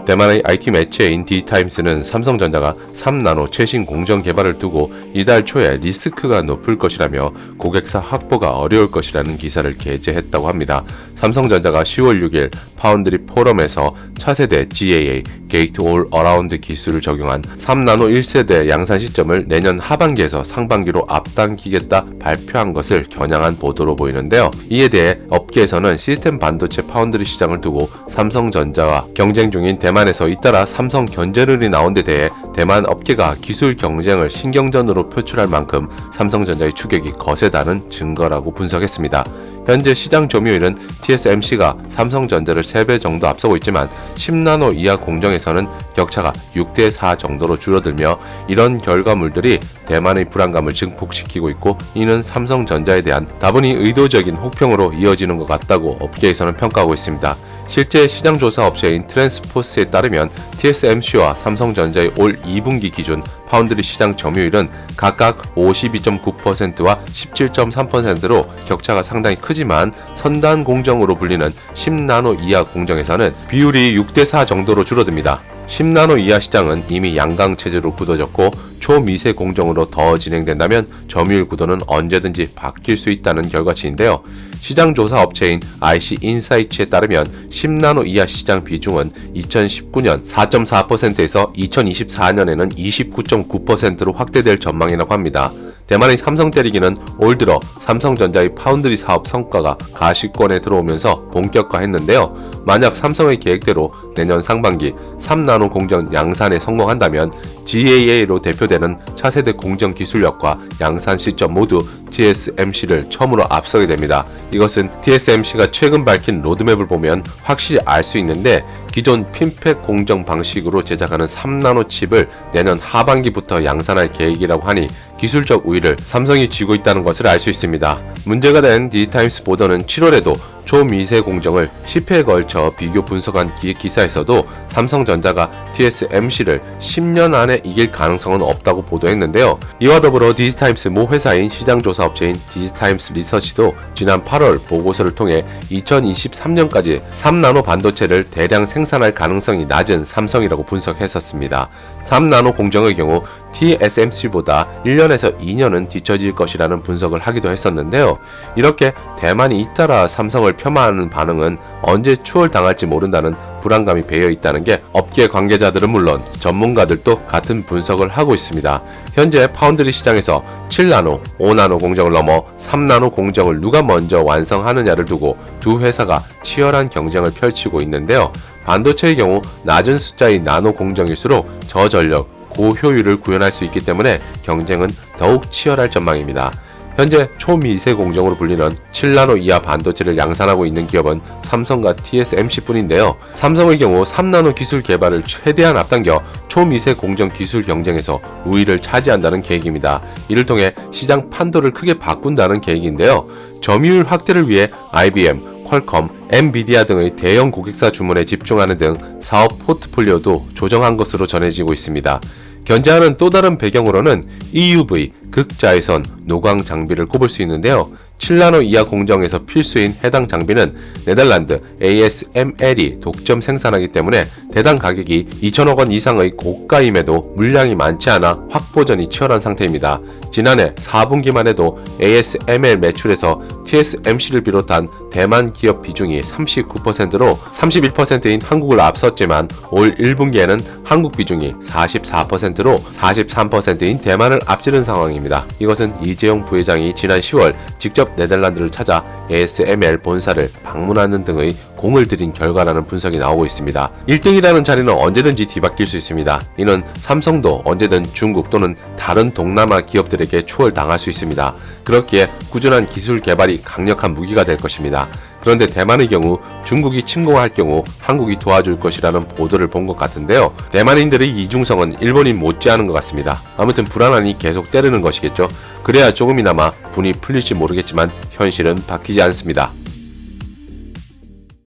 대만의 IT 매체인 D타임스는 삼성전자가 3나노 최신 공정 개발을 두고 이달 초에 리스크가 높을 것이라며 고객사 확보가 어려울 것이라는 기사를 게재했다고 합니다. 삼성전자가 10월 6일 파운드리 포럼에서 차세대 GAA 게이트 올 어라운드 기술을 적용한 3나노 1세대 양산 시점을 내년 하반기에서 상반기로 앞당기겠다 발표한 것을 겨냥한 보도로 보이는데요. 이에 대해 업계에서는 시스템 반도체 파운드리 시장을 두고 삼성전자와 경쟁 중인 대만에서 잇따라 삼성 견제론이 나온 데 대해 대만 업계가 기술 경쟁을 신경전으로 표출할 만큼 삼성전자의 추격이 거세다는 증거라고 분석했습니다. 현재 시장 점유율은 TSMC가 삼성전자를 3배 정도 앞서고 있지만 10나노 이하 공정에서는 격차가 6대4 정도로 줄어들며 이런 결과물들이 대만의 불안감을 증폭시키고 있고 이는 삼성전자에 대한 다분히 의도적인 혹평으로 이어지는 것 같다고 업계에서는 평가하고 있습니다. 실제 시장조사 업체인 트랜스포스에 따르면 TSMC와 삼성전자의 올 2분기 기준 파운드리 시장 점유율은 각각 52.9%와 17.3%로 격차가 상당히 크지만 선단 공정으로 불리는 10나노 이하 공정에서는 비율이 6대4 정도로 줄어듭니다. 10나노 이하 시장은 이미 양강 체제로 굳어졌고 초미세 공정으로 더 진행된다면 점유율 구도는 언제든지 바뀔 수 있다는 결과치인데요. 시장조사 업체인 IC인사이츠에 따르면 10나노 이하 시장 비중은 2019년 4.4%에서 2024년에는 29.9%로 확대될 전망이라고 합니다. 대만의 삼성 때리기는 올 들어 삼성전자의 파운드리 사업 성과가 가시권에 들어오면서 본격화했는데요. 만약 삼성의 계획대로 내년 상반기 3나노 공정 양산에 성공한다면 GAA로 대표되는 차세대 공정 기술력과 양산 시점 모두 TSMC를 처음으로 앞서게 됩니다. 이것은 TSMC가 최근 밝힌 로드맵을 보면 확실히 알 수 있는데 기존 핀팩 공정 방식으로 제작하는 3나노 칩을 내년 하반기부터 양산할 계획이라고 하니 기술적 우위를 삼성이 쥐고 있다는 것을 알 수 있습니다. 문제가 된 D타임스 보도는 7월에도 초미세 공정을 10회에 걸쳐 비교 분석한 기사에서도 삼성전자가 TSMC를 10년 안에 이길 가능성은 없다고 보도했는데요. 이와 더불어 디지타임스 모 회사인 시장조사 업체인 디지타임스 리서치도 지난 8월 보고서를 통해 2023년까지 3나노 반도체를 대량 생산할 가능성이 낮은 삼성이라고 분석했었습니다. 3나노 공정의 경우 TSMC보다 1년에서 2년은 뒤처질 것이라는 분석을 하기도 했었는데요. 이렇게 대만이 잇따라 삼성을 폄하하는 반응은 언제 추월당할지 모른다는 불안감이 배어 있다는 게 업계 관계자들은 물론 전문가들도 같은 분석을 하고 있습니다. 현재 파운드리 시장에서 7나노, 5나노 공정을 넘어 3나노 공정을 누가 먼저 완성하느냐를 두고 두 회사가 치열한 경쟁을 펼치고 있는데요. 반도체의 경우 낮은 숫자의 나노 공정일수록 저전력, 고효율을 구현할 수 있기 때문에 경쟁은 더욱 치열할 전망입니다. 현재 초미세 공정으로 불리는 7나노 이하 반도체를 양산하고 있는 기업은 삼성과 TSMC뿐인데요. 삼성의 경우 3나노 기술 개발을 최대한 앞당겨 초미세 공정 기술 경쟁에서 우위를 차지한다는 계획입니다. 이를 통해 시장 판도를 크게 바꾼다는 계획인데요. 점유율 확대를 위해 IBM, 퀄컴, 엔비디아 등의 대형 고객사 주문에 집중하는 등 사업 포트폴리오도 조정한 것으로 전해지고 있습니다. 견제하는 또 다른 배경으로는 EUV, 극자외선, 노광 장비를 꼽을 수 있는데요. 7나노 이하 공정에서 필수인 해당 장비는 네덜란드 ASML이 독점 생산하기 때문에 대당 가격이 2천억 원 이상의 고가임에도 물량이 많지 않아 확보전이 치열한 상태입니다. 지난해 4분기만 해도 ASML 매출에서 TSMC를 비롯한 대만 기업 비중이 39%로 31%인 한국을 앞섰지만 올 1분기에는 한국 비중이 44%로 43%인 대만을 앞지른 상황입니다. 이것은 이재용 부회장이 지난 10월 직접 네덜란드를 찾아 ASML 본사를 방문하는 등의 공을 들인 결과라는 분석이 나오고 있습니다. 1등이라는 자리는 언제든지 뒤바뀔 수 있습니다. 이는 삼성도 언제든 중국 또는 다른 동남아 기업들에게 추월당할 수 있습니다. 그렇기에 꾸준한 기술 개발이 강력한 무기가 될 것입니다. 그런데 대만의 경우 중국이 침공할 경우 한국이 도와줄 것이라는 보도를 본 것 같은데요. 대만인들의 이중성은 일본인 못지않은 것 같습니다. 아무튼 불안하니 계속 때리는 것이겠죠. 그래야 조금이나마 분이 풀릴지 모르겠지만 현실은 바뀌지 않습니다.